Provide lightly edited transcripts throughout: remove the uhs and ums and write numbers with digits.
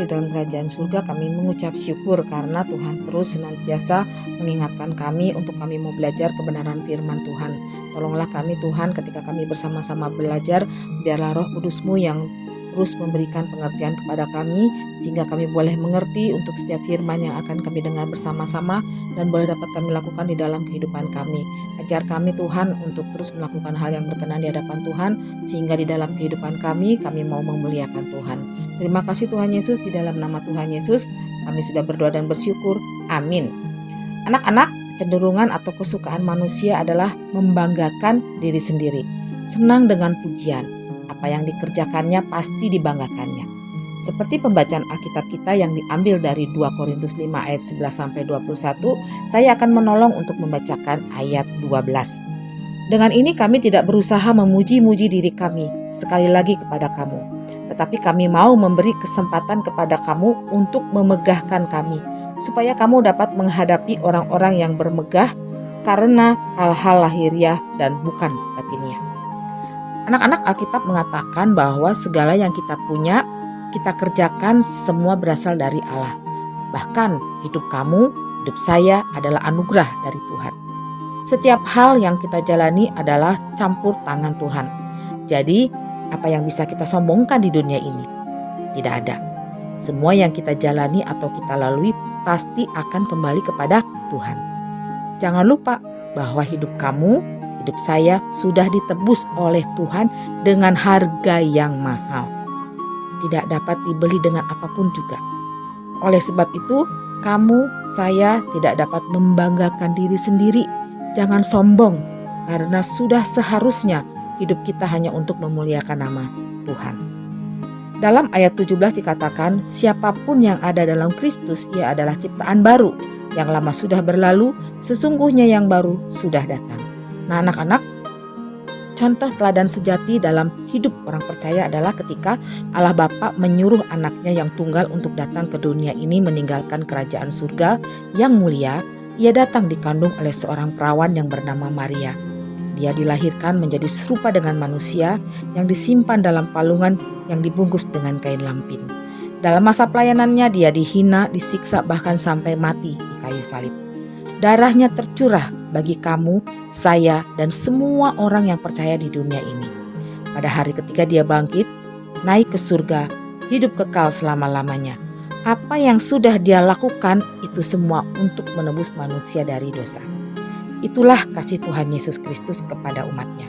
di dalam kerajaan surga, kami mengucap syukur karena Tuhan terus senantiasa mengingatkan kami untuk kami mau belajar kebenaran firman Tuhan. Tolonglah kami Tuhan ketika kami bersama-sama belajar, biarlah Roh Kudus-Mu yang terus memberikan pengertian kepada kami sehingga kami boleh mengerti untuk setiap firman yang akan kami dengar bersama-sama dan boleh dapat kami lakukan di dalam kehidupan kami. Ajar kami Tuhan untuk terus melakukan hal yang berkenan di hadapan Tuhan sehingga di dalam kehidupan kami mau memuliakan Tuhan. Terima kasih Tuhan Yesus, di dalam nama Tuhan Yesus kami sudah berdoa dan bersyukur. Amin. Anak-anak, kecenderungan atau kesukaan manusia adalah membanggakan diri sendiri, senang dengan pujian. Apa yang dikerjakannya pasti dibanggakannya. Seperti pembacaan Alkitab kita yang diambil dari 2 Korintus 5 ayat 11-21, saya akan menolong untuk membacakan ayat 12. Dengan ini kami tidak berusaha memuji-muji diri kami sekali lagi kepada kamu, tetapi kami mau memberi kesempatan kepada kamu untuk memegahkan kami, supaya kamu dapat menghadapi orang-orang yang bermegah karena hal-hal lahiriah dan bukan batiniah. Anak-anak, Alkitab mengatakan bahwa segala yang kita punya, kita kerjakan semua berasal dari Allah. Bahkan hidup kamu, hidup saya adalah anugerah dari Tuhan. Setiap hal yang kita jalani adalah campur tangan Tuhan. Jadi, apa yang bisa kita sombongkan di dunia ini? Tidak ada. Semua yang kita jalani atau kita lalui pasti akan kembali kepada Tuhan. Jangan lupa bahwa hidup kamu, hidup saya sudah ditebus oleh Tuhan dengan harga yang mahal. Tidak dapat dibeli dengan apapun juga. Oleh sebab itu, kamu, saya tidak dapat membanggakan diri sendiri. Jangan sombong, karena sudah seharusnya hidup kita hanya untuk memuliakan nama Tuhan. Dalam ayat 17 dikatakan, siapapun yang ada dalam Kristus, ia adalah ciptaan baru. Yang lama sudah berlalu, sesungguhnya yang baru sudah datang. Nah anak-anak, contoh teladan sejati dalam hidup orang percaya adalah ketika Allah Bapa menyuruh anaknya yang tunggal untuk datang ke dunia ini meninggalkan kerajaan surga yang mulia. Ia datang dikandung oleh seorang perawan yang bernama Maria. Dia dilahirkan menjadi serupa dengan manusia yang disimpan dalam palungan yang dibungkus dengan kain lampin. Dalam masa pelayanannya dia dihina, disiksa bahkan sampai mati di kayu salib. Darahnya tercurah bagi kamu, saya, dan semua orang yang percaya di dunia ini. Pada hari ketiga dia bangkit, naik ke surga, hidup kekal selama-lamanya. Apa yang sudah dia lakukan itu semua untuk menebus manusia dari dosa. Itulah kasih Tuhan Yesus Kristus kepada umatnya.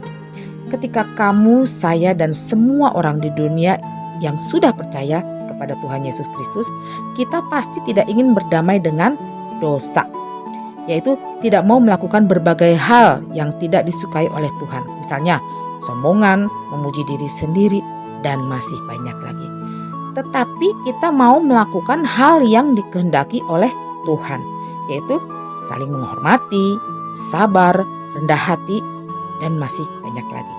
Ketika kamu, saya, dan semua orang di dunia yang sudah percaya kepada Tuhan Yesus Kristus, kita pasti tidak ingin berdamai dengan dosa, yaitu tidak mau melakukan berbagai hal yang tidak disukai oleh Tuhan. Misalnya sombongan, memuji diri sendiri, dan masih banyak lagi. Tetapi kita mau melakukan hal yang dikehendaki oleh Tuhan, yaitu saling menghormati, sabar, rendah hati, dan masih banyak lagi.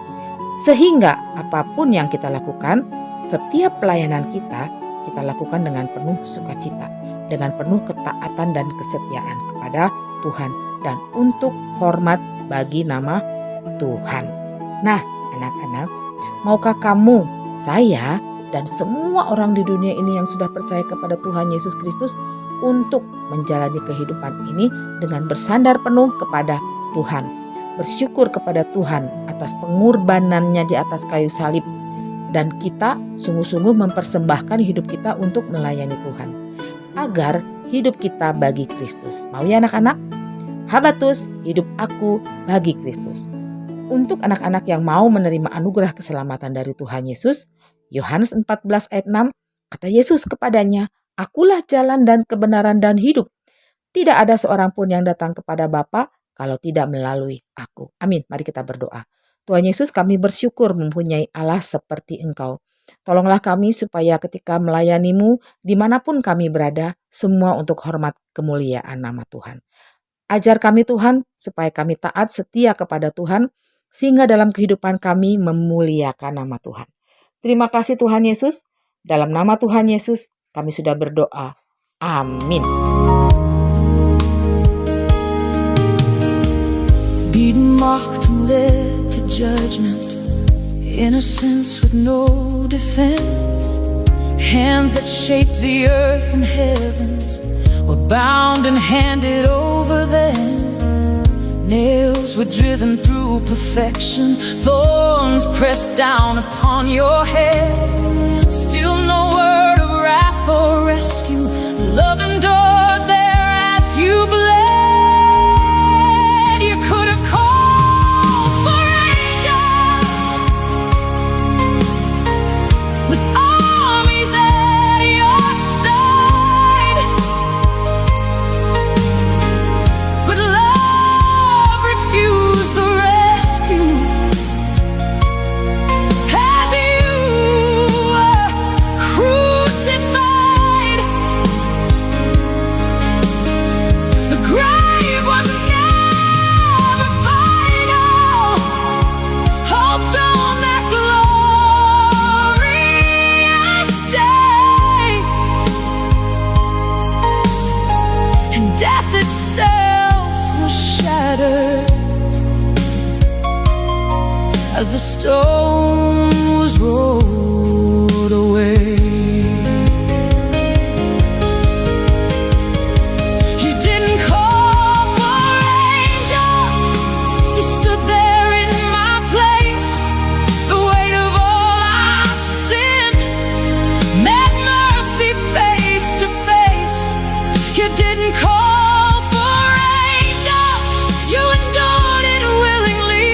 Sehingga apapun yang kita lakukan, setiap pelayanan kita lakukan dengan penuh sukacita, dengan penuh ketaatan dan kesetiaan kepada Tuhan dan untuk hormat bagi nama Tuhan. Nah, anak-anak, maukah kamu, saya, dan semua orang di dunia ini yang sudah percaya kepada Tuhan Yesus Kristus untuk menjalani kehidupan ini dengan bersandar penuh kepada Tuhan, bersyukur kepada Tuhan atas pengorbanannya di atas kayu salib, dan kita sungguh-sungguh mempersembahkan hidup kita untuk melayani Tuhan agar hidup kita bagi Kristus. Mau ya anak-anak? Habatus, hidup aku bagi Kristus. Untuk anak-anak yang mau menerima anugerah keselamatan dari Tuhan Yesus, Yohanes 14 ayat 6, kata Yesus kepadanya, akulah jalan dan kebenaran dan hidup. Tidak ada seorang pun yang datang kepada Bapa kalau tidak melalui aku. Amin. Mari kita berdoa. Tuhan Yesus, kami bersyukur mempunyai Allah seperti Engkau. Tolonglah kami supaya ketika melayani-Mu, dimanapun kami berada, semua untuk hormat kemuliaan nama Tuhan. Ajar kami Tuhan, supaya kami taat setia kepada Tuhan, sehingga dalam kehidupan kami memuliakan nama Tuhan. Terima kasih Tuhan Yesus. Dalam nama Tuhan Yesus, kami sudah berdoa. Amin. Beaten, mocked, and led to judgment, innocence with no defense. Hands that shaped the earth and heavens were bound and handed over them. Nails were driven through perfection, thorns pressed down upon your head. Still no word of wrath or rescue. Love endured there as you bled. You could have called for angels with armies at your side, but love refused the rescue. As you were crucified, the grave was never final. Hoped on that glorious day, and death itself was shattered as the stone was rolled away. You didn't call for angels, you stood there in my place. The weight of all our sin met mercy face to face. You didn't call for angels, you endured it willingly.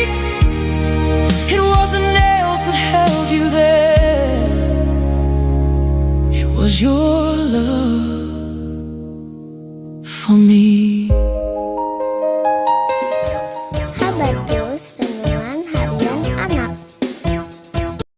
It wasn't nails that held you there, it was your love for me. How about you?